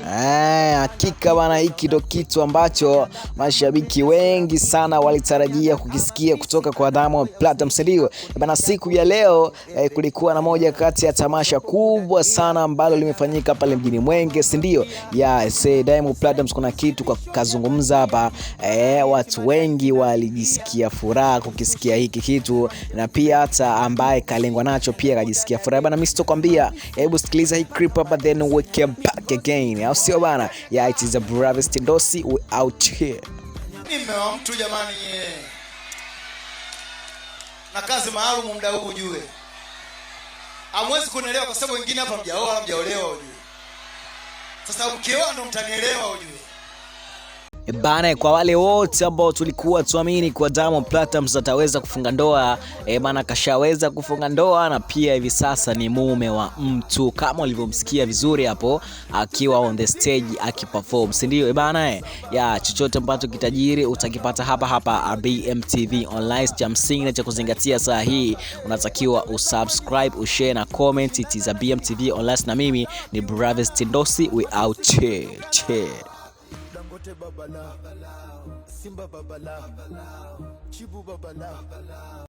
Hakika bana, hiki ndo kitu ambacho mashabiki wengi sana walitarajia kukisikia kutoka kwa Diamond Platnumz. Ndio bana, siku ya leo kulikuwa na moja kati ya tamasha kubwa sana ambalo limefanyika pale mjini Mwenge, si ndio? Diamond Platnumz kuna kitu kwa kazungumza hapa, watu wengi walijisikia furaha kukisikia hiki kitu, na pia hata ambaye kalengwa nacho pia kajisikia furaha bana. Mimi sitokwambia, hebu sikiliza hii clip hapa then we came back again. Au sio bana? Yeah, it is a Bravis Tindosi, we out here. Mimi wa mtu jamani, na kazi maalum muda huu ujue. Hamwezi kunielewa kwa sababu wengine hapa mjaoa wala mjaolewa ujue. Sasa mkioa ndo mtanielewa ujue. Bana, kwa wale wote ambao tulikuwa tuamini kwa Diamond Platnumz ataweza kufunga ndoa, bana kashaweza kufunga ndoa, na pia hivi sasa ni mume wa mtu, kama ulivyomsikia vizuri hapo akiwa on the stage akiperform, si ndio? Bana, chochote ambacho kitajiri utakipata hapa hapa BMTV Online. Cha msingi na cha kuzingatia saa hii, unatakiwa usubscribe, ushare na comment. It is a BMTV Online, na mimi ni Bravis Tindosi, we out here. Babala, Simba babala, Chibu babala.